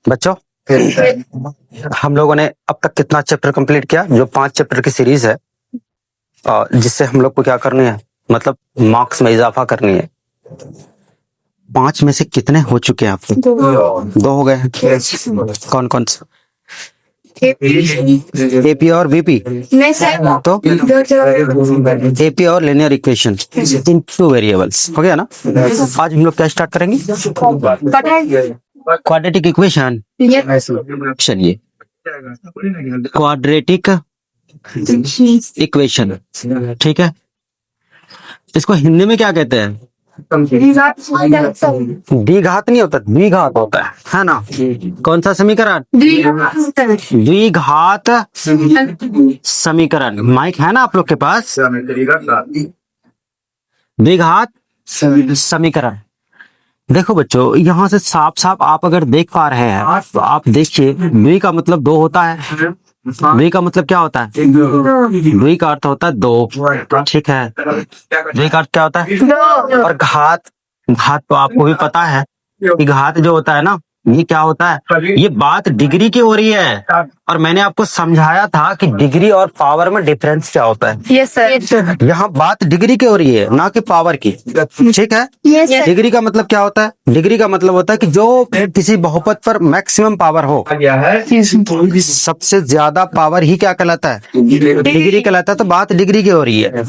बच्चों, हम लोगों ने अब तक कितना चैप्टर कंप्लीट किया? जो 5 चैप्टर की सीरीज है, जिससे हम लोग को क्या करनी है, मतलब मार्क्स में इजाफा करनी है। 5 में से कितने हो चुके हैं आपके? 2 हो गए हैं। कौन कौन से? एपी और बीपी? नहीं सर, तो एपी और लिनियर इक्वेशन इन 2 वेरिएबल्स हो गया ना। आज हम लोग क्या स्टार्ट करेंगे? Quadratic equation. चलिए, क्वाड्रेटिक इक्वेशन, ठीक है। इसको हिंदी में क्या कहते हैं? द्विघात नहीं होता, द्विघात होता है ना। कौन सा समीकरण? द्विघात समीकरण। माइक है ना आप लोग के पास? द्विघात समीकरण। देखो बच्चों, यहाँ से साफ साफ आप अगर देख पा रहे हैं तो आप देखिए, द्वि का मतलब 2 होता है। द्वि का मतलब क्या होता है? द्वि का अर्थ होता है 2, ठीक है। द्वि का अर्थ क्या होता है? और घात, घात तो आपको भी पता है कि घात जो होता है ना, ये क्या होता है? ये बात डिग्री की हो रही है, और मैंने आपको समझाया था कि डिग्री और पावर में डिफरेंस क्या होता है। Yes sir. यहाँ बात डिग्री की हो रही है, ना कि पावर की, ठीक है। डिग्री का मतलब क्या होता है? डिग्री का मतलब होता है कि जो किसी बहुपद पर मैक्सिमम पावर हो, सबसे ज्यादा पावर ही क्या कहलाता है? डिग्री कहलाता है। तो बात डिग्री की हो रही है।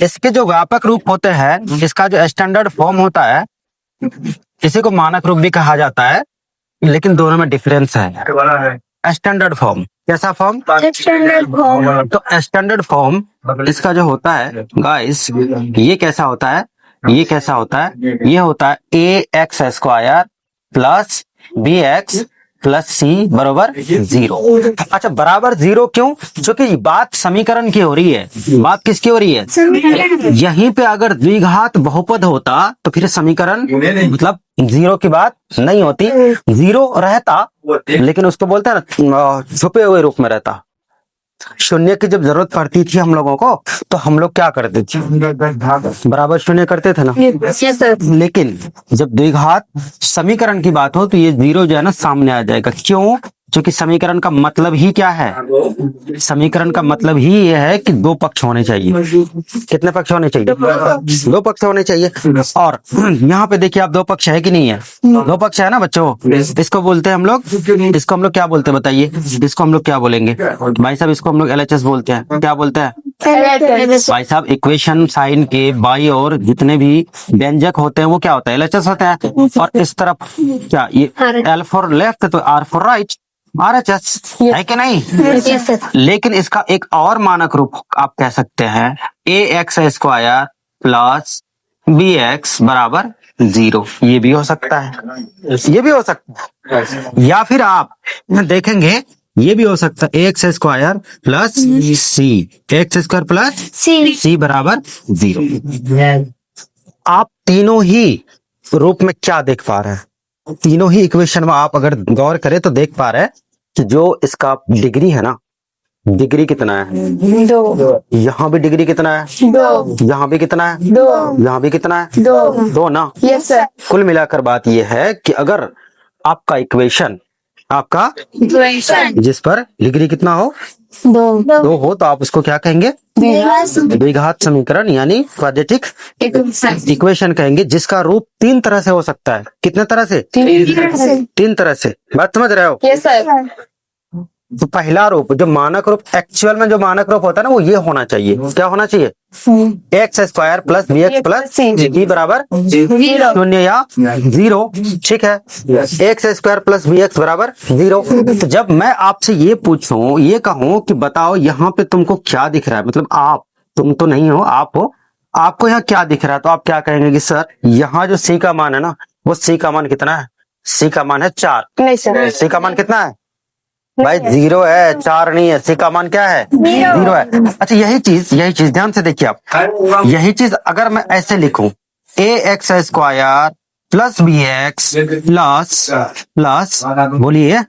इसके जो व्यापक रूप होते हैं, इसका जो स्टैंडर्ड फॉर्म होता है, इसी को मानक रूप भी कहा जाता है, लेकिन दोनों में डिफरेंस है। स्टैंडर्ड फॉर्म, कैसा फॉर्म? Standard form. तो स्टैंडर्ड फॉर्म इसका जो होता है गाइस, ये कैसा होता है? ये कैसा होता है? ये होता है ax² plus bx plus c बराबर 0। अच्छा, बराबर 0 क्यों? क्योंकि बात समीकरण की हो रही है। बात किसकी हो रही है? यहीं पे अगर द्विघात बहुपद होता तो फिर समीकरण मतलब 0 की बात नहीं होती। 0 रहता, लेकिन उसको बोलते हैं ना, छुपे हुए रूप में रहता। शून्य की जब जरूरत पड़ती थी हम लोगों को, तो हम लोग क्या करते थे? बराबर शून्य करते थे ना। लेकिन जब द्विघात समीकरण की बात हो तो ये 0 जो है ना सामने आ जाएगा। क्यों? क्योंकि समीकरण का मतलब ही क्या है? समीकरण का मतलब ही ये है कि 2 पक्ष होने चाहिए। कितने पक्ष होने चाहिए? 2 पक्ष होने चाहिए। और यहाँ पे देखिए आप, 2 पक्ष है कि नहीं है? 2 पक्ष है ना बच्चों। इसको बोलते हैं हम लोग, इसको हम लोग क्या बोलते हैं बताइए? इसको हम लोग क्या बोलेंगे भाई साहब? इसको हम लोग LHS बोलते हैं। क्या बोलते हैं भाई साहब? इक्वेशन साइन के बाई और जितने भी व्यंजक होते हैं वो क्या होता है? LHS होता है। और इस तरफ क्या? ये L फॉर लेफ्ट तो R फॉर राइट, RHS है कि नहीं? लेकिन इसका एक और मानक रूप आप कह सकते हैं, ax² प्लस bx बराबर 0। ये भी हो सकता है, ये भी हो सकता है। या फिर आप देखेंगे, ये भी हो सकता है ax² plus c, ax² plus c बराबर 0। आप तीनों ही रूप में क्या देख पा रहे हैं? तीनों ही इक्वेशन में आप अगर गौर करें तो देख पा रहे हैं कि जो इसका डिग्री है ना, डिग्री कितना है? 2। यहाँ भी डिग्री कितना है? 2। यहाँ भी कितना है? 2। यहाँ भी कितना है? 2 ना। Yes sir. कुल मिलाकर बात यह है कि अगर आपका इक्वेशन, आपका जिस पर डिग्री कितना हो? 2 हो, तो आप उसको क्या कहेंगे? द्विघात समीकरण, यानी क्वाड्रेटिक इक्वेशन कहेंगे, जिसका रूप 3 तरह से हो सकता है। कितने तरह से? 3 तरह से। बात समझ रहे हो? Yes sir. तो पहला रूप, जो मानक रूप, एक्चुअल में जो मानक रूप होता है ना, वो ये होना चाहिए। क्या होना चाहिए? ax² plus bx plus c बराबर 0 या 0, ठीक है। ax² प्लस bx बराबर 0। तो जब मैं आपसे ये पूछूं, ये कहूं कि बताओ यहाँ पे तुमको क्या दिख रहा है, मतलब आप, तुम तो नहीं हो, आप हो, आपको यहाँ क्या दिख रहा है, तो आप क्या कहेंगे कि सर यहाँ जो c का मान है ना, वो c का मान कितना है? c का मान है 4। नहीं सर। c का मान कितना है भाई? 0 है, 4 नहीं है। c का मान क्या है? 0 है। अच्छा, यही चीज ध्यान से देखिए आप। यही चीज अगर मैं ऐसे लिखूं, ax² प्लस bx प्लस बोलिए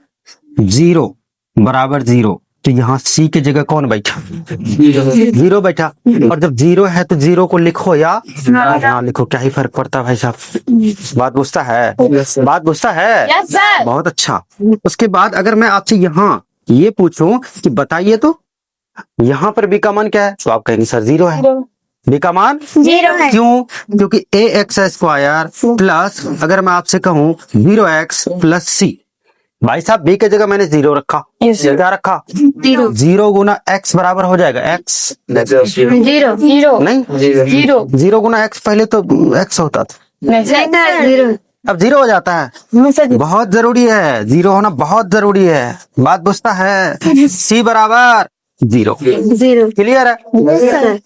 0 बराबर 0, तो यहाँ सी की जगह कौन बैठा? जीरो बैठा। और जब जीरो है तो जीरो को लिखो या ना लिखो, क्या ही फर्क पड़ता है भाई साहब? बात बुझता है? बात बुझता है? Yes, sir. बहुत अच्छा। उसके बाद अगर मैं आपसे यहाँ ये पूछूं कि बताइए तो यहाँ पर बी का मान क्या है, तो आप कहेंगे सर जीरो है। बी का मान जीरो है। क्यों? क्योंकि ए एक्स स्क्वायर प्लस अगर मैं आपसे कहूं 0x प्लस सी, भाई साहब बी के जगह मैंने जीरो रखा। क्या रखा? जीरो। जीरो गुना एक्स बराबर हो जाएगा एक्स, जीरो जीरो नहीं जीरो जीरो गुना एक्स पहले तो एक्स होता था, जीरो अब जीरो हो जाता है। बहुत जरूरी है, जीरो होना बहुत जरूरी है। बात बुझता है? सी बराबर जीरो। जीरो। क्लियर है? सर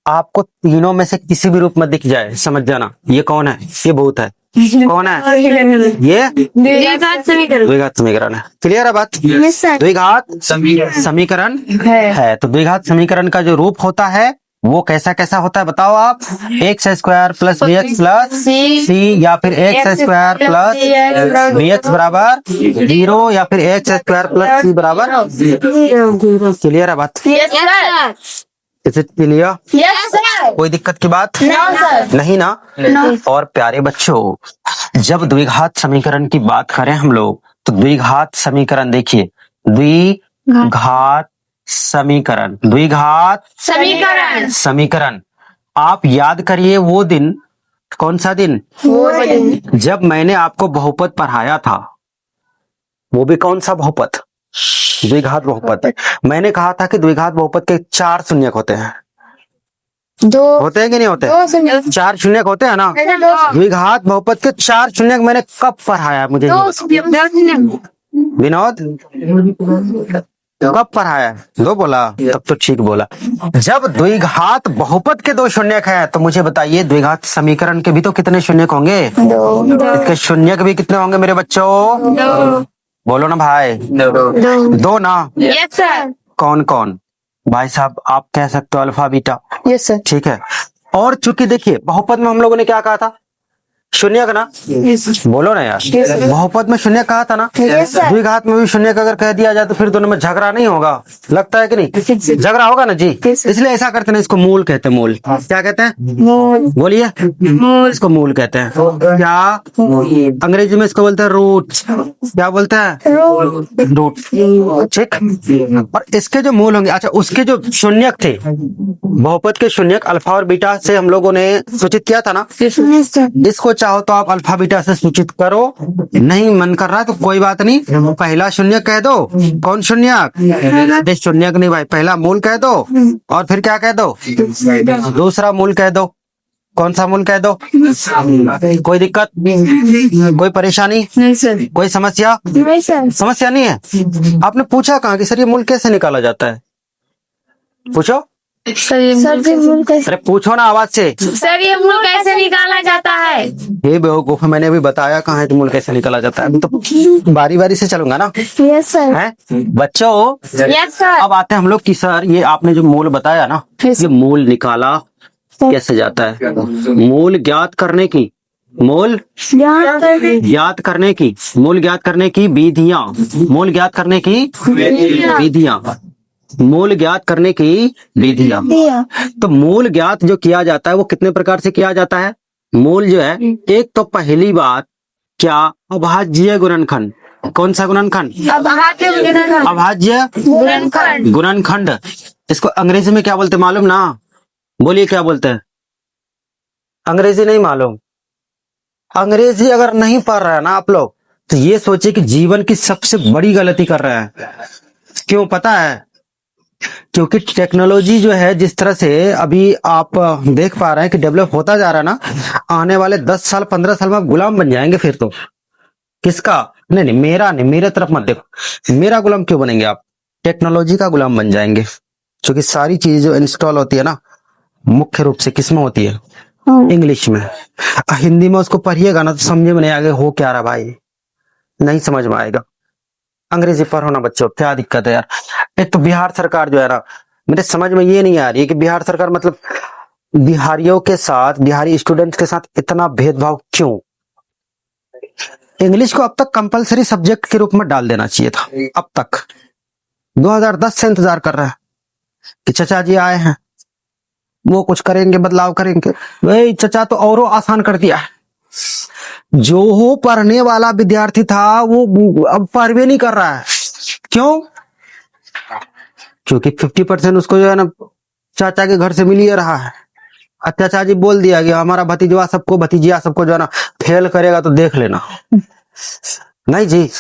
आपको तीनों में से किसी भी रूप में दिख जाए, समझ जाना ये कौन है, ये भूत है। कौन है ये? द्विघात समीकरण द्विघात समीकरण है। क्लियर है बात? सर द्विघात समीकरण है। तो द्विघात समीकरण का जो रूप होता है वो कैसा कैसा होता है बताओ आप? X square plus B X plus C, या फिर X square plus B X बराबर जीरो, या फिर एक्स स्क्वायर प्लस सी बराबर। क्लियर है बात? Yes sir is it clear? Yes sir कोई दिक्कत की बात नो सर नहीं ना? और प्यारे बच्चों, जब द्विघात समीकरण की बात करें हम लोग तो द्विघात समीकरण देखिए, द्विघात समीकरण, द्विघात समीकरण समीकरण आप याद करिए वो दिन, कौन सा दिन? वो दिन जब मैंने आपको बहुपद पढ़ाया था। वो भी कौन सा बहुपद? द्विघात बहुपद। मैंने कहा था कि द्विघात बहुपद के 4 शून्यक होते हैं। दो होते हैं कि नहीं होते? दो शून्य 4 शून्यक होते हैं ना? द्विघात बहुपद के 4 शून्यक मैंने कब पढ़ाया मुझे ये बताओ। विनोद कब पढ़ाया? दो बोला, तब तो ठीक बोला। जब द्विघात बहुपद के 2 शून्यक हैं तो मुझे बताइए द्विघात समीकरण के भी तो कितने शून्यक होंगे? इसके शून्यक भी कितने होंगे मेरे बच्चों? बोलो ना भाई। दो ना? यस सर कौन कौन? भाई साहब आप कह सकते हो अल्फा बीटा, यस सर ठीक है। और चूंकि देखिए बहुपद में हम लोगों ने क्या कहा था? शून्य का ना? बोलो ना यार, बहुपद में शून्य कहा था ना? द्विघात में भी शून्य का अगर कह दिया जाए तो फिर दोनों में झगड़ा नहीं होगा, लगता है कि नहीं? झगड़ा होगा ना जी। इसलिए ऐसा करते ना, इसको मूल कहते हैं। मूल क्या कहते हैं? बोलिए। इसको मूल कहते हैं। क्या अंग्रेजी में इसको बोलते हैं रूट। क्या बोलते हैं? रूट। ठीक। और इसके जो मूल होंगे, अच्छा उसके जो शून्यक थे, बहुपद के शून्यक अल्फा और बीटा से हम लोगों ने सूचित किया था ना? इसको चाहो तो आप अल्फा बीटा से सूचित करो, नहीं मन कर रहा तो कोई बात नहीं, पहला शून्यक कह दो। कौन शून्यक? शून्यक नहीं भाई, पहला मूल कह दो और फिर क्या कह दो? दूसरा मूल कह दो। कौन सा मूल कह दो? कोई दिक्कत? कोई परेशानी? कोई समस्या? समस्या नहीं है। आपने पूछा कहाँ कि सर ये मूल कैसे निकाला जाता है? पूछो सर ये मूल कैसे, अरे पूछो ना आवाज से। सर ये मूल कैसे निकाला जाता है? ये बेवकूफ, मैंने अभी बताया कहाँ है कि मूल कैसे निकाला जाता है। अभी तो बारी बारी से चलूंगा ना। यस सर है बच्चों? यस सर अब आते हैं हम लोग कि सर ये आपने जो मूल बताया ना, ये मूल निकाला कैसे जाता है? मूल ज्ञात करने की, मूल ज्ञात करने की, मूल ज्ञात करने की विधियां, मूल ज्ञात करने की विधियां, मूल ज्ञात करने की विधियां। तो मूल ज्ञात जो किया जाता है वो कितने प्रकार से किया जाता है? मूल जो है, एक तो पहली बात क्या, अभाज्य गुणनखंड। कौन सा गुणनखंड? अभाज्य गुणनखंड। इसको अंग्रेजी में क्या बोलते हैं मालूम ना? बोलिए क्या बोलते हैं? अंग्रेजी नहीं मालूम? अंग्रेजी अगर नहीं पढ़ रहा है ना आप लोग तो ये सोचिए कि जीवन की सबसे बड़ी गलती कर रहे हैं। क्यों पता है? क्योंकि टेक्नोलॉजी जो है जिस तरह से अभी आप देख पा रहे हैं कि डेवलप होता जा रहा है ना, आने वाले 10 साल 15 साल में आप गुलाम बन जाएंगे फिर तो। किसका? नहीं नहीं, मेरा नहीं, मेरे तरफ मत देखो। मेरा गुलाम क्यों बनेंगे आप? टेक्नोलॉजी का गुलाम बन जाएंगे। क्योंकि सारी चीजें जो इंस्टॉल होती है ना, मुख्य रूप से किसमें होती है? इंग्लिश में। हिंदी में उसको पढ़िएगा ना तो समझ में नहीं आएगा हो क्या रहा भाई, नहीं समझ में आएगा। अंग्रेजी पढ़ो ना बच्चों, क्या दिक्कत है यार? एक तो बिहार सरकार जो है ना, मेरे समझ में ये नहीं आ रही है कि बिहार सरकार मतलब बिहारियों के साथ, बिहारी स्टूडेंट्स के साथ इतना भेदभाव क्यों? इंग्लिश को अब तक कंपलसरी सब्जेक्ट के रूप में डाल देना चाहिए था अब तक। 2010 से इंतजार कर रहा है कि चचा जी आए हैं, वो कुछ करेंगे, बदलाव करेंगे। भाई चचा तो औरों आसान कर दिया है। जो हो पढ़ने वाला विद्यार्थी था वो अब पढ़ भी नहीं कर रहा है। क्यों? क्योंकि 50% उसको जो है ना चाचा के घर से मिल ही रहा है। और चाचा जी बोल दिया कि हमारा भतीजवा सबको, भतीजिया सबको जो है ना फेल करेगा तो देख लेना। नहीं जी,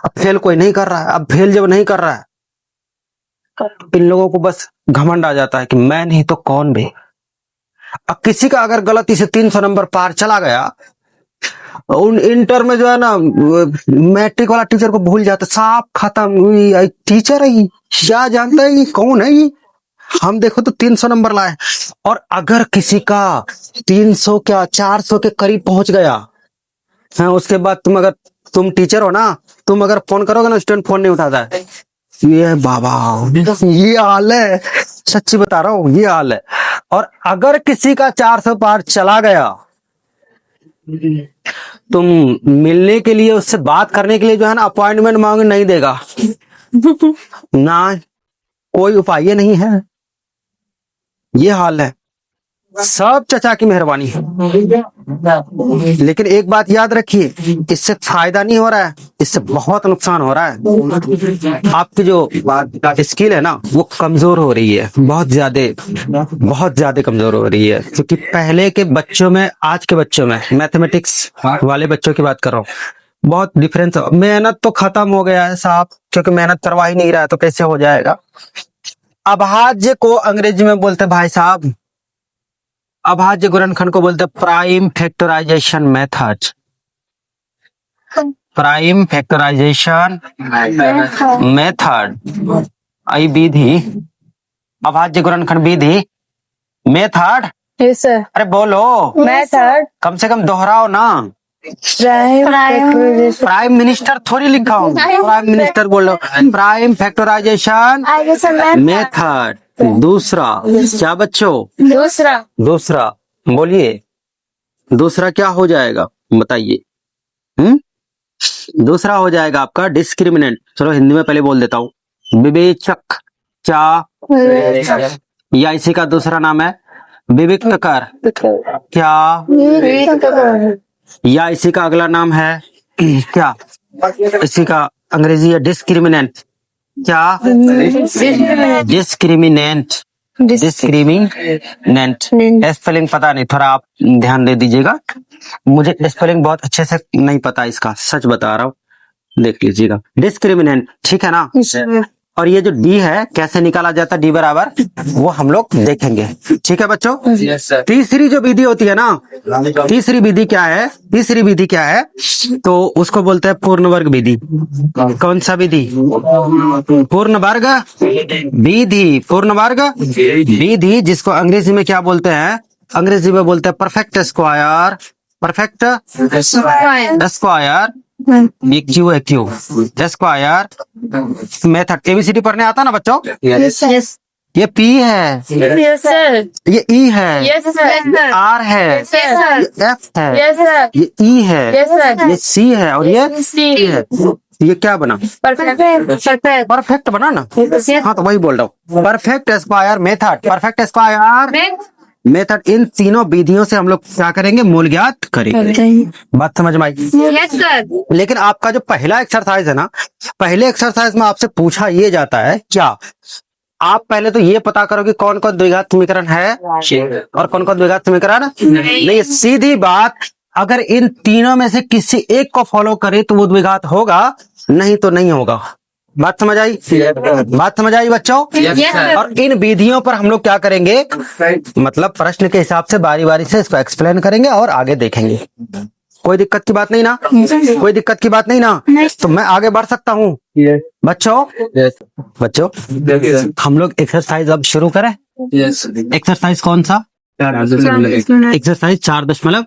अब फेल कोई नहीं कर रहा है। अब फेल जब नहीं कर रहा है, इन लोगों को बस घमंड आ जाता है कि मैं नहीं तो कौन भी। अब किसी का अगर गलती से 300 नंबर पार चला गया, उन इंटर में जो है ना मैट्रिक वाला टीचर को भूल जाता, साफ खत्म, टीचर है ये, क्या जानता है ये कौन है ये। हम देखो तो 300 नंबर लाए, और अगर किसी का 300 क्या 400 के करीब पहुंच गया है, उसके बाद तुम टीचर हो ना, तुम अगर फोन करोगे ना, स्टूडेंट फोन नहीं उठाता है। ये बाबा, ये हाल है, सच्ची बता रहा हूँ, ये हाल है। और अगर किसी का 400 पार चला गया, तुम मिलने के लिए, उससे बात करने के लिए जो है ना अपॉइंटमेंट मांग नहीं देगा ना, कोई उपाय नहीं है। ये हाल है, सब चचा की मेहरबानी है। लेकिन एक बात याद रखिए, इससे फायदा नहीं हो रहा है, इससे बहुत नुकसान हो रहा है। आपकी जो स्किल है ना वो कमजोर हो रही है, बहुत ज्यादा कमजोर हो रही है। क्योंकि पहले के बच्चों में, आज के बच्चों में, मैथमेटिक्स वाले बच्चों की बात कर रहा हूँ, बहुत डिफरेंस। मेहनत तो खत्म हो गया है साहब, क्योंकि मेहनत करवा ही नहीं रहा है तो कैसे हो जाएगा। अभाज्य को अंग्रेजी में बोलते भाई साहब, अभाज्य गुणनखंड को बोलते prime factorization method. Prime factorization method, आई विधि, अभाज्य गुणनखंड विधि, मेथड। Yes sir. अरे बोलो, मेथड, कम से कम दोहराओ ना। प्राइम मिनिस्टर थोड़ी लिखा हूँ, प्राइम मिनिस्टर बोलो। Prime factorization method. दूसरा क्या बच्चों? दूसरा बोलिए, दूसरा क्या हो जाएगा बताइए? दूसरा हो जाएगा आपका डिस्क्रिमिनेंट। चलो हिंदी में पहले बोल देता हूँ। विवेचक, क्या या इसी का दूसरा नाम है विविक्त कर, क्या या इसी का अगला नाम है क्या? इसी का अंग्रेजी है डिस्क्रिमिनेंट, क्या? Discriminant, discriminant. स्पेलिंग पता नहीं, थोड़ा आप ध्यान दे दीजिएगा, मुझे स्पेलिंग बहुत अच्छे से नहीं पता इसका, सच बता रहा हूँ, देख लीजिएगा। डिस्क्रिमिनेंट, ठीक है ना? और ये जो डी है कैसे निकाला जाता है, डी बराबर, वो हम लोग देखेंगे, ठीक है बच्चों? तीसरी जो विधि होती है ना, तीसरी विधि क्या है? तीसरी विधि क्या है तो उसको बोलते हैं पूर्ण वर्ग विधि। कौन सा विधि? पूर्ण वर्ग विधि, पूर्ण वर्ग विधि, जिसको अंग्रेजी में क्या बोलते हैं? अंग्रेजी में बोलते हैं perfect square, perfect square, Q है, क्यू स्क्वायर मेथड। एबीसीडी पढ़ने आता ना बच्चों? यस ये पी है, सर। ये ई है, यस सर। आर है, ये एफ है, यस सर। ये ई है, यस सर। ये सी है, और ये सी है। ये क्या बना? परफेक्ट। परफेक्ट बना ना? हाँ तो वही बोल रहा हूँ, perfect square method, perfect square method. इन तीनों विधियों से हम लोग क्या करेंगे? मूल ज्ञात करेंगे। बात समझ में आई? Yes sir. लेकिन आपका जो पहला एक्सरसाइज है ना, पहले एक्सरसाइज में आपसे पूछा ये जाता है क्या, आप पहले तो ये पता करो कि कौन कौन द्विघात समीकरण है और कौन कौन द्विघात समीकरण नहीं। सीधी बात, अगर इन तीनों में से किसी एक को फॉलो करे तो वो द्विघात होगा, नहीं तो नहीं होगा। बात समझ आई? बात समझ आई बच्चों? और इन विधियों पर हम लोग क्या करेंगे, मतलब प्रश्न के हिसाब से बारी बारी से इसको एक्सप्लेन करेंगे और आगे देखेंगे। कोई दिक्कत की बात नहीं ना? कोई दिक्कत की बात नहीं ना? तो मैं आगे बढ़ सकता हूँ बच्चों? बच्चों हम लोग एक्सरसाइज अब शुरू करें। एक्सरसाइज कौन सा? एक्सरसाइज 4.1,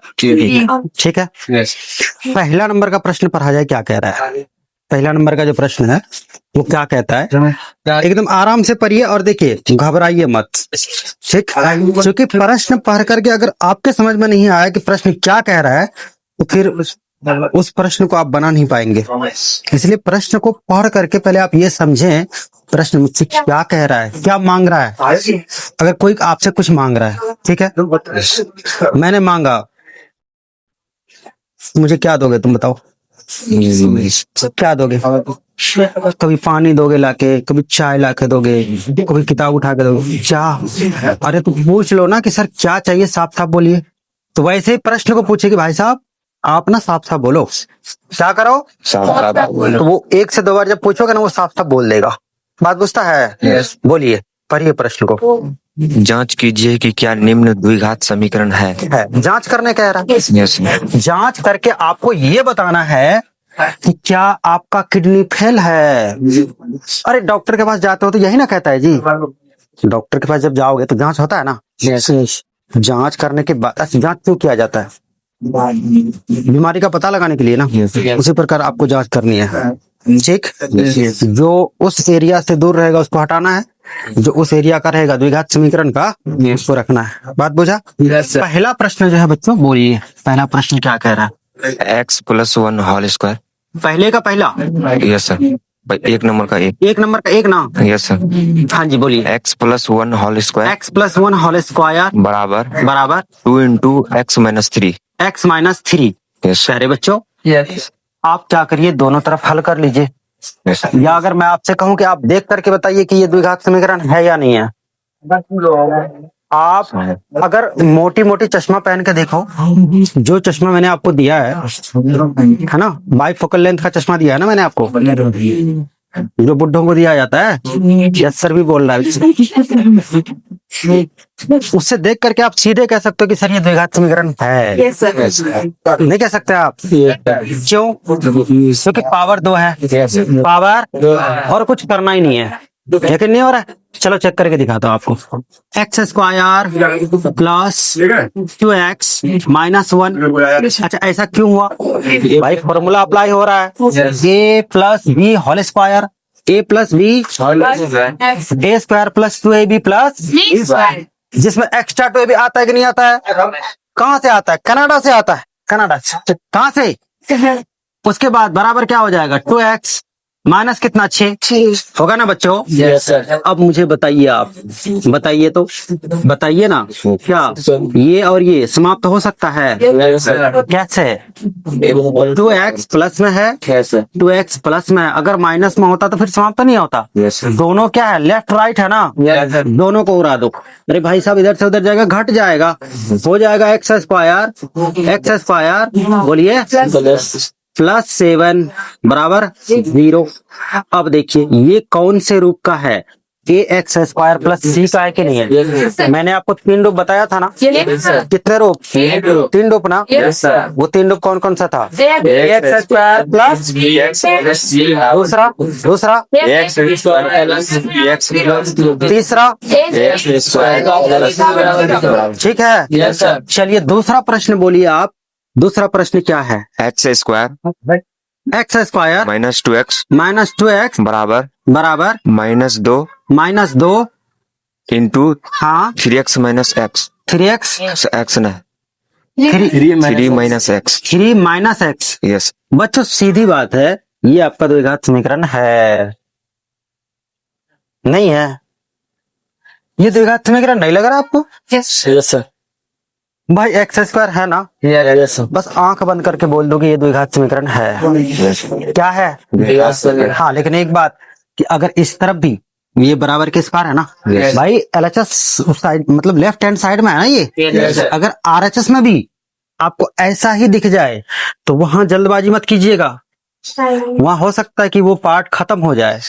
ठीक है। पहला नंबर का प्रश्न पढ़ा जाए, क्या कह रहा है? पहला नंबर का जो प्रश्न है वो क्या कहता है, एकदम आराम से पढ़िए और देखिए, घबराइए मत, ठीक? क्योंकि प्रश्न पढ़ करके अगर आपके समझ में नहीं आया कि प्रश्न क्या कह रहा है, तो फिर उस प्रश्न को आप बना नहीं पाएंगे। इसलिए प्रश्न को पढ़ करके पहले आप ये समझें प्रश्न मुझसे क्या कह रहा है, क्या मांग रहा है। अगर कोई आपसे कुछ मांग रहा है, ठीक है, मैंने मांगा, मुझे क्या दोगे तुम बताओ, क्या दोगे? कभी पानी दोगे लाके, कभी चाय लाके दोगे, कभी किताब उठा के दोगे, क्या? अरे तुम पूछ लो ना कि सर क्या चाहिए, साफ साफ बोलिए। तो वैसे ही प्रश्न को पूछे कि भाई साहब आप ना साफ साफ बोलो, क्या करो, तो वो 1 से 2 बार जब पूछोगे ना वो साफ साफ बोल देगा। बात बुझता है? बोलिए, पढ़िए प्रश्न को। जांच कीजिए कि क्या निम्न द्विघात समीकरण है। जांच करने कह रहा है। जांच करके आपको ये बताना है कि क्या आपका किडनी फेल है। अरे डॉक्टर के पास जाते हो तो यही ना कहता है जी, डॉक्टर के पास जब जाओगे तो जांच होता है ना। जांच करने के बाद जांच क्यों किया जाता है? बीमारी का पता लगाने के लिए ना। उसी प्रकार आपको जांच करनी है, ठीक। जो उस एरिया से दूर रहेगा उसको हटाना है, जो उस एरिया का रहेगा द्विघात समीकरण का उसको रखना है। बात बुझा? पहला प्रश्न जो है बच्चों, बोलिए पहला प्रश्न क्या कह रहा है? x+1 whole square. पहले का पहला, यस सर। 1 नंबर का 1। 1 नंबर का 1 ना? Yes sir. हाँ जी बोलिए। x+1 whole square. x+1 whole square बराबर 2 into x-3। x-3। यस प्यारे बच्चों, आप क्या करिए, दोनों तरफ हल कर लीजिए। या अगर मैं आपसे कहूं कि आप देख करके बताइए कि ये द्विघात समीकरण है या नहीं है। आप अगर मोटी मोटी चश्मा पहन के देखो, जो चश्मा मैंने आपको दिया है ना, बाइफोकल लेंथ का चश्मा दिया है ना मैंने आपको, जो बुड्ढों को दिया जाता है, यस सर भी बोल रहा है, उससे देख करके आप सीधे कह सकते हो कि सर ये द्विघात समीकरण है। नहीं कह सकते आप, क्यों? क्योंकि पावर 2 है, पावर और कुछ करना ही नहीं है। लेकिन नहीं हो रहा है, चलो चेक करके दिखाता हूँ आपको। x² plus 2x-1। अच्छा ऐसा क्यों हुआ भाई? फॉर्मूला अप्लाई हो रहा है, a+b whole square, a+b a² plus 2ab plus, जिसमें एक्स्ट्रा 2ab आता है कि नहीं आता है? कहाँ से आता है? कनाडा से आता है। कनाडा से? कहाँ से? उसके बाद बराबर क्या हो जाएगा? 2x माइनस कितना? 6 होगा ना बच्चों? Yes sir. अब मुझे बताइए, आप बताइए तो, बताइए ना, क्या ये और ये समाप्त हो सकता है? कैसे? 2x प्लस में है, 2x प्लस में है, अगर माइनस में होता तो फिर समाप्त नहीं होता। दोनों क्या है, लेफ्ट राइट है ना, दोनों को उड़ा दो। अरे भाई साहब इधर से उधर जाएगा, घट जाएगा, हो जाएगा x² बोलिए प्लस 7 बराबर 0। अब देखिए ये कौन से रूप का है? ax² प्लस c का है कि नहीं है? मैंने आपको 3 रूप बताया था ना। कितने रूप? 3 रूप ना। वो 3 रूप कौन कौन सा था? ax² प्लस दूसरा तीसरा, ठीक है। चलिए दूसरा प्रश्न बोलिए आप, दूसरा प्रश्न क्या है? x² माइनस 2x बराबर -2 इंटू हाँ 3x minus x। 3x x ना 3 minus x। 3 minus x. Yes बच्चों सीधी बात है, ये आपका द्विघात समीकरण है नहीं है? ये द्विघात समीकरण नहीं लग रहा आपको? Yes sir. भाई x² है ना, यस सर। बस आंख बंद करके बोल दो कि ये द्विघात समीकरण है। क्या है? हाँ, लेकिन एक बात कि अगर इस तरफ भी ये बराबर के इस पार है ना, भाई LHS उस साइड मतलब लेफ्ट हैंड साइड में है ना ये। अगर RHS में भी आपको ऐसा ही दिख जाए तो वहां जल्दबाजी मत कीजिएगा, वहां हो सकता है कि वो पार्ट खत्म हो जाए,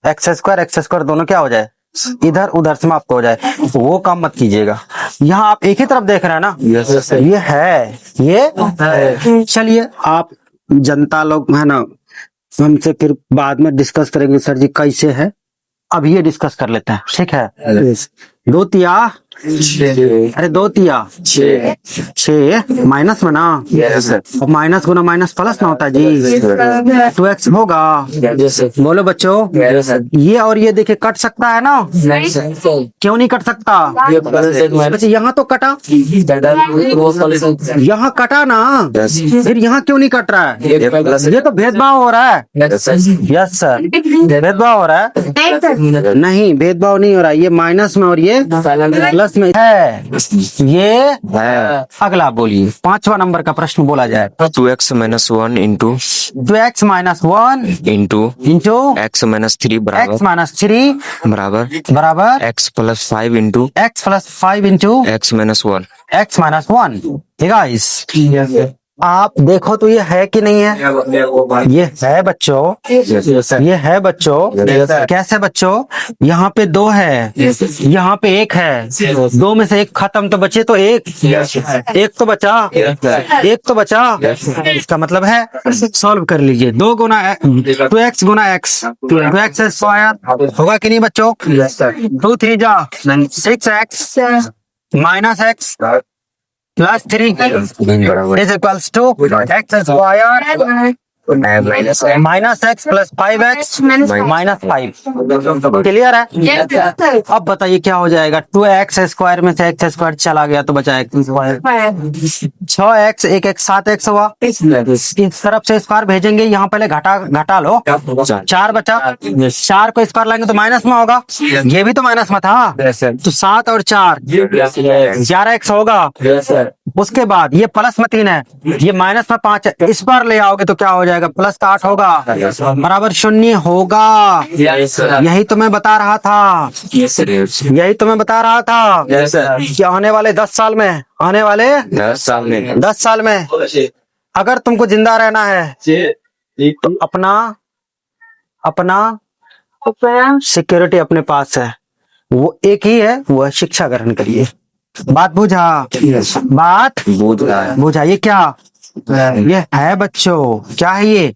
x² दोनों क्या हो जाए, इधर उधर समाप्त हो जाए, तो वो काम मत कीजिएगा। यहाँ आप एक ही तरफ देख रहे हैं ना, ये है, ये चलिए आप जनता लोग है ना, हमसे फिर बाद में डिस्कस करेंगे सर जी कैसे है, अब ये डिस्कस कर लेते हैं, ठीक है। दो तिया, अरे दो तिया 6 माइनस में ना, और माइनस गुना माइनस प्लस ना होता है जी, 2x होगा। बोलो बच्चों, ये और ये देखिए कट सकता है ना, क्यों नहीं कट सकता? बच्चे यहाँ तो कटा, यहाँ कटा ना, फिर यहाँ क्यों नहीं कट रहा है? ये तो भेदभाव हो रहा है। यस सर, भेदभाव हो रहा है। नहीं, भेदभाव नहीं हो रहा है, ये माइनस में और ये प्लस में है। ये अगला बोलिए, 5वां नंबर का प्रश्न बोला जाए। 2x minus 1 into 2x minus 1 into into x minus 3 x बराबर माइनस 3 बराबर x plus 5 into x plus 5 into x minus 1। x minus 1। ठीक है गाइस, आप देखो तो ये है कि नहीं है? ये है बच्चों, ये है बच्चों। कैसे बच्चों? यहाँ पे 2 है, यहाँ पे 1 है, 2 में से 1 खत्म तो बचे तो 1 तो बचा, 1 तो बचा। इसका मतलब है सॉल्व कर लीजिए। 2x गुना x, 2x स्क्वायर होगा कि नहीं बच्चों? 2 3 जा 6x minus x plus 3 is equals to x square minus x plus 5x minus 5। Clear है? अब बताइए क्या हो जाएगा? 2x स्क्वायर में से x स्क्वायर चला गया तो बचा x square, 6x 1x 7x हुआ। इस तरफ से स्क्वायर भेजेंगे, यहाँ पहले घटा लो, 4 बचा, 4 को स्क्वायर लाएंगे तो माइनस में होगा, ये भी तो माइनस में था, तो 7 और 4 11x होगा। उसके बाद ये प्लस में 3 है, ये माइनस में 5 है, इस बार ले आओगे तो क्या हो जाएगा? प्लस का 8 होगा बराबर 0 होगा। यही तो मैं बता रहा था, यही तो मैं बता रहा था कि आने वाले 10 साल में, आने वाले 10 साल में अगर तुमको जिंदा रहना है तो अपना सिक्योरिटी अपने पास है, वो एक ही है, वो है शिक्षा ग्रहण करिए। बात बुझा? बात बुझा? ये क्या ये है बच्चों? क्या है ये?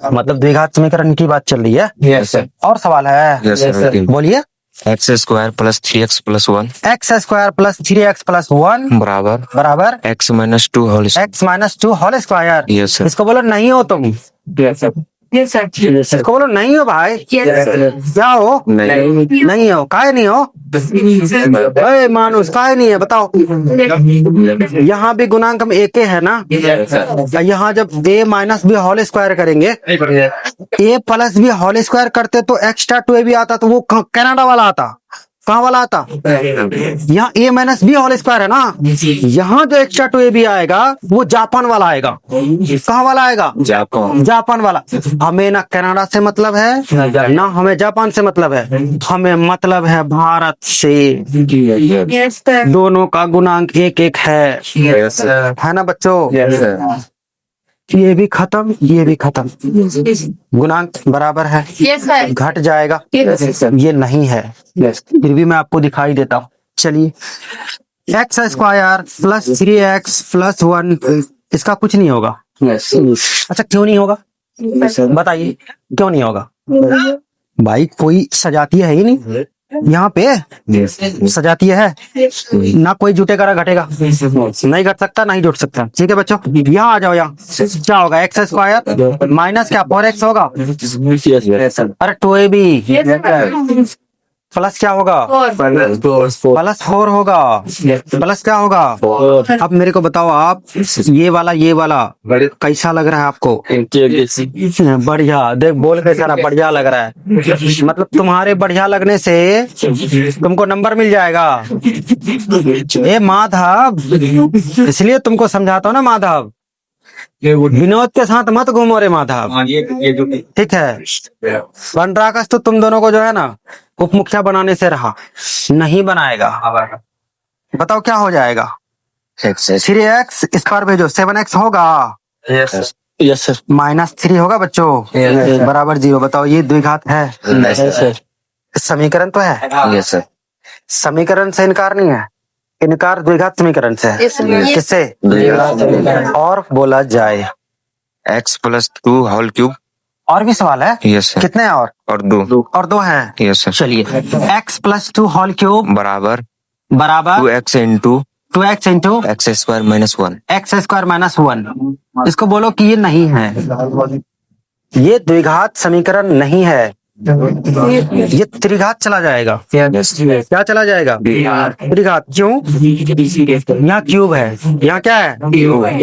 मतलब द्विघात समीकरण की बात चल रही है। और सवाल है, बोलिए। x square plus 3x plus 1 x square plus 3x plus 1 बराबर x minus 2 whole x minus 2 whole square. Yes, sir. इसको बोलो नहीं हो तुम, इसको बोलो नहीं हो भाई। क्या हो? नहीं हो। काहे नहीं हो? अरे मानुस काहे नहीं है बताओ? यहाँ भी गुणांक हम एक है ना, यहाँ जब a minus b whole square करेंगे, a plus B whole square करते तो एक्स्ट्रा 2a भी आता, तो वो कनाडा वाला आता। कहाँ वाला आता? यहाँ a minus b whole square है ना, यहाँ जो एक्स्ट्रा 2a भी आएगा वो जापान वाला आएगा। कहाँ वाला आएगा? जापान वाला। हमें ना कनाडा से मतलब है ना हमें जापान से मतलब है, हमें मतलब है भारत से। दोनों का गुणांक 1 है ना बच्चों? ये भी खत्म, ये भी खत्म, गुणांक बराबर है, घट जाएगा। ये नहीं है, फिर भी मैं आपको दिखाई देता हूँ। चलिए, x square plus 3x plus 1, इसका कुछ नहीं होगा। अच्छा क्यों नहीं होगा? बताइए क्यों नहीं होगा? भाई कोई सजातीय है ही नहीं यहाँ पे, सजातीय है ना, कोई जुटेगा ना घटेगा, नहीं घट सकता नहीं जुट सकता। ठीक है बच्चों, यहाँ आ जाओ। यहाँ क्या होगा? x स्क्वायर माइनस क्या 4x होगा, अरे 2ab प्लस क्या होगा? प्लस 4 होगा, प्लस क्या होगा? अब मेरे को बताओ आप, ये वाला कैसा लग रहा है आपको? बढ़िया। देख बोल के सारा बढ़िया लग रहा है, मतलब तुम्हारे बढ़िया लगने से तुमको नंबर मिल जाएगा। ए माधव, इसलिए तुमको समझाता हूँ ना माधव, विनोद के साथ मत घूमो रे माधव। ठीक है, बनराकस तो तुम दोनों को जो है ना उप मुखिया बनाने से रहा, नहीं बनाएगा। बताओ क्या हो जाएगा? 3x स्क्वायर भेजो, 7x होगा, यस सर, माइनस 3 होगा बच्चों, बराबर 0। बताओ ये द्विघात है? समीकरण तो है। Yes sir. समीकरण से इनकार नहीं है, इनकार द्विघात समीकरण से है। किससे? और बोला जाए x प्लस 2 होल क्यूब और भी सवाल है? Yes sir. कितने हैं और दो। और दो हैं। Yes sir. चलिए, x प्लस 2 होल क्यूब बराबर बराबर 2x into 2x into x square minus 1। X square minus 1। इसको बोलो कि ये नहीं है, ये द्विघात समीकरण नहीं है, ये त्रिघात चला जाएगा। क्या चला जाएगा? त्रिघात। क्यों? यहाँ क्यूब है, यहाँ क्या है,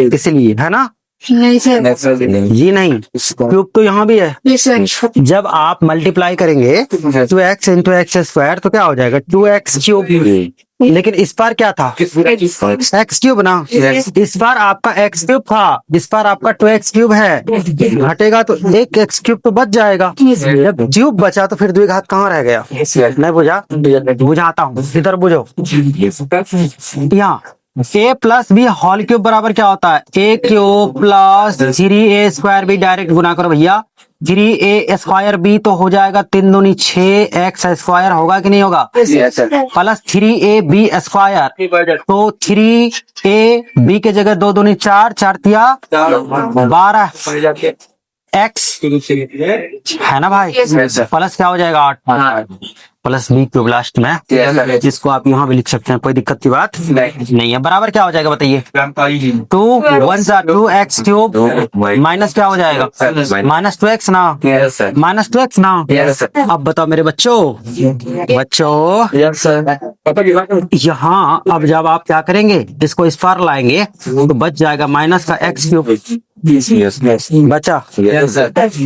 इसलिए, है ना? नहीं सर। ये नहीं, क्यूब तो यहाँ भी है। नहीं सर। जब आप मल्टीप्लाई करेंगे 2x इंटू एक्स स्क्वायर तो क्या हो जाएगा? 2x cube. लेकिन इस बार क्या था? x क्यूब ना। इस बार आपका x क्यूब था, इस बार आपका 2x क्यूब है। घटेगा तो एक x क्यूब तो बच जाएगा। जब क्यूब बचा तो फिर द्विघात कहाँ रह गया? नहीं बुझा? बुझाता हूँ, इधर बुझो। यहाँ a plus B whole cube बराबर क्या होता है? a cube plus 3a square B. Direct गुना करो भैया, 3a स्क्वायर बी तो हो जाएगा 3 दूनी 6x स्क्वायर, होगा कि नहीं होगा? प्लस 3ab स्क्वायर, तो 3ab के जगह 2 दूनी 4, 4 तिया 12 x है ना भाई? प्लस क्या हो जाएगा? 8 प्लस बी क्यूब लास्ट में, जिसको आप यहाँ भी लिख सकते हैं, कोई दिक्कत की बात नहीं है। बराबर क्या हो जाएगा बताइए? 2 1 2x क्यूब माइनस क्या हो जाएगा? माइनस 2x ना, माइनस 2x ना। अब बताओ मेरे बच्चों, यहाँ अब जब आप क्या करेंगे, इसको इस पार लाएंगे तो बच जाएगा माइनस का x क्यूब बचा।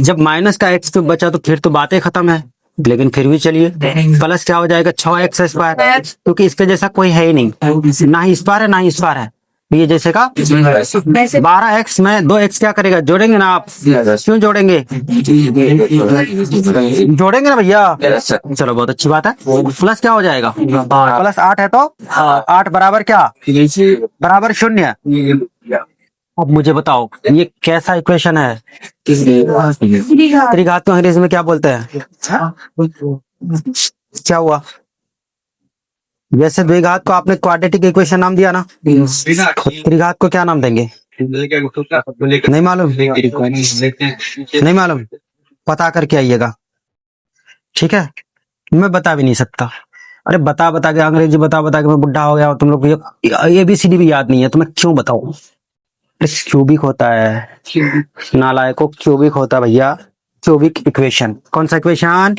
जब माइनस का x क्यूब बचा तो फिर तो बातें खत्म है, लेकिन फिर भी चलिए, प्लस क्या हो जाएगा? 6x स्क्वायर, क्योंकि इसके जैसा कोई है ही नहीं, ना ही इस पार है ना ही इस पार है। ये जैसे का 12x में 2x क्या करेगा? जोड़ेंगे ना आप? क्यों जोड़ेंगे? जोड़ेंगे ना भैया। चलो बहुत अच्छी बात है। प्लस क्या हो जाएगा? प्लस 8 है तो 8 बराबर क्या? बराबर 0। अब मुझे बताओ ये कैसा इक्वेशन है? त्रिघात को अंग्रेजी में क्या बोलते हैं? क्या हुआ? वैसे द्विघात को आपने क्वाड्रेटिक इक्वेशन नाम दिया ना, त्रिघात को क्या नाम देंगे? नहीं मालूम? नहीं मालूम? पता करके आइएगा, ठीक है? मैं बता भी नहीं सकता। अरे बता के अंग्रेजी बता के मैं बुढ़ा हो गया। तुम लोग ABCD भी याद नहीं है तो मैं क्यों बताऊं? क्यूबिक होता है नालायकों, क्यूबिक होता है भैया, क्यूबिक इक्वेशन। कौन सा इक्वेशन?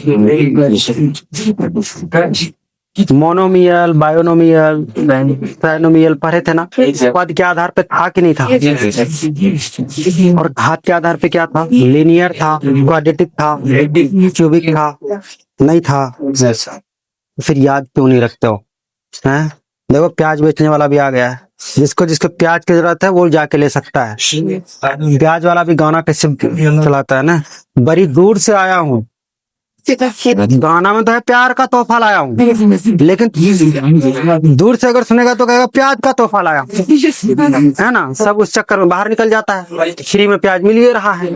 मोनोमियल, बायोनोमियल, ट्राइनोमियल पढ़े थे ना? पद के आधार पे था कि नहीं था? और घात के आधार पे क्या था? लीनियर था, क्वाड्रेटिक था, क्यूबिक था, नहीं था? फिर याद क्यों नहीं रखते हो? हैं? देखो प्याज बेचने वाला भी आ गया है, जिसको प्याज की जरूरत है वो जाके ले सकता है। प्याज वाला भी गाना कैसे चलाता है ना, बड़ी दूर से आया हूँ, गाना में तो है प्यार का तोहफा लाया हूँ, लेकिन दूर से अगर सुनेगा तो कहेगा प्याज का तोहफा लाया, है ना? सब उस चक्कर में बाहर निकल जाता है, फ्री में प्याज मिल ही रहा है।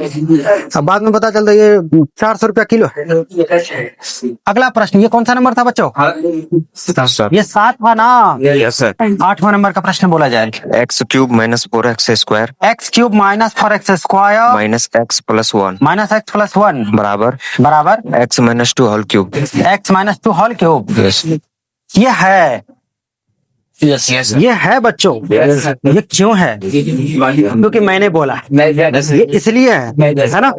अब बाद में पता चलता है ये 400 रुपया किलो है। अगला प्रश्न, ये कौन सा नंबर था बच्चों? ये 7 था ना? 8वां नंबर का प्रश्न बोला जाए। X cube minus 4x square, x cube minus 4x square minus x plus 1 बराबर x minus 2 whole cube. x minus 2 whole cube. ये है बच्चों। ये क्यों है? क्योंकि मैंने बोला, ये इसलिए है ना?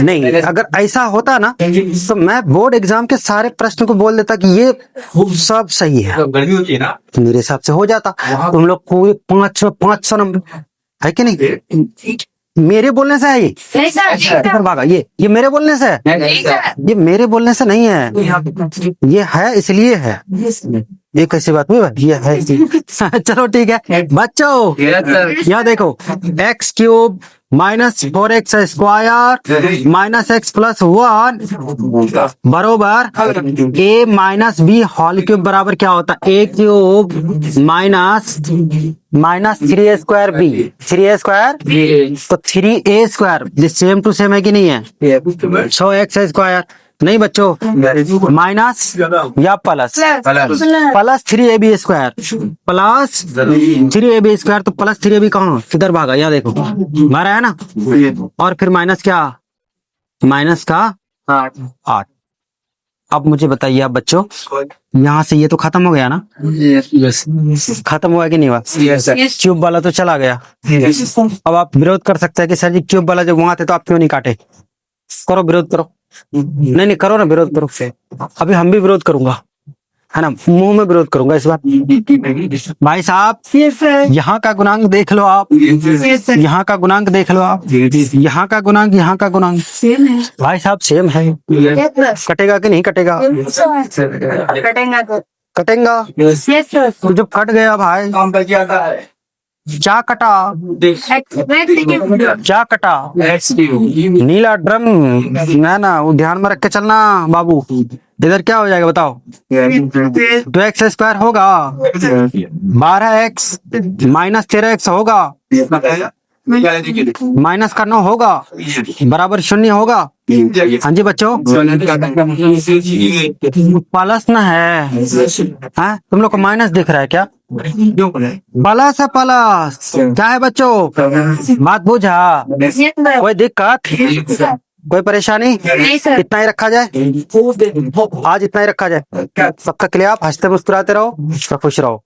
नहीं, अगर ऐसा होता ना तो मैं बोर्ड एग्जाम के सारे प्रश्न को बोल देता कि ये सब सही है, मेरे हिसाब से हो जाता। तुम लोग को 500 नंबर है कि नहीं? मेरे बोलने से है ये? नहीं सर। भागा, ये मेरे बोलने से है? ये मेरे बोलने से नहीं है, ये है इसलिए है। ये कैसी बात हुई भाई? ये है। चलो ठीक है बच्चों, यहाँ देखो, x cube minus 4x square minus x plus 1 बरोबर a minus b whole cube बराबर क्या होता है? a cube minus 3a square b, 3a square तो 3a square same to same है कि नहीं है? 6x स्क्वायर नहीं बच्चों, माइनस या plus 3ab square plus 3ab square, तो प्लस 3ab कहाँ? किधर भागा? यहाँ देखो मारा है ना, और फिर माइनस क्या? माइनस का 8। अब मुझे बताइए आप बच्चों, यहाँ से ये तो खत्म हो गया ना, खत्म हुआ कि नहीं हुआ? Yes, sir. क्यूब वाला तो चला गया। अब आप विरोध कर सकते हैं कि सर जी क्यूब वाला जब वहां थे तो आप क्यों नहीं काटे? करो विरोध करो। नहीं नहीं करो ना विरोध करो। अभी हम भी विरोध करूंगा, है ना, मुंह में विरोध करूंगा इस बार। भाई साहब यहाँ का गुणांक देख लो आप, यहाँ का गुणांक देख लो आप, यहाँ का गुणांक, यहाँ का गुणांक भाई साहब सेम है। कटेगा कि नहीं कटेगा? कटेगा। तो जब कट गया भाई, क्या कटा? क्या कटा? नीला ड्रम, ना ना वो ध्यान में रख के चलना बाबू। इधर क्या हो जाएगा बताओ? तो एक्स स्क्वायर होगा, 12x माइनस 13x होगा, माइनस का 9 होगा, बराबर 0 होगा। हाँ जी बच्चों, प्लस ना है, हाँ तुम लोग को माइनस दिख रहा है क्या? प्लस है, प्लस क्या है बच्चों? बात बुझा? कोई दिक्कत, कोई परेशानी? इतना ही रखा जाए आज, इतना ही रखा जाए। सबका क्लियर, आप हंसते मुस्कुराते रहो, खुश रहो।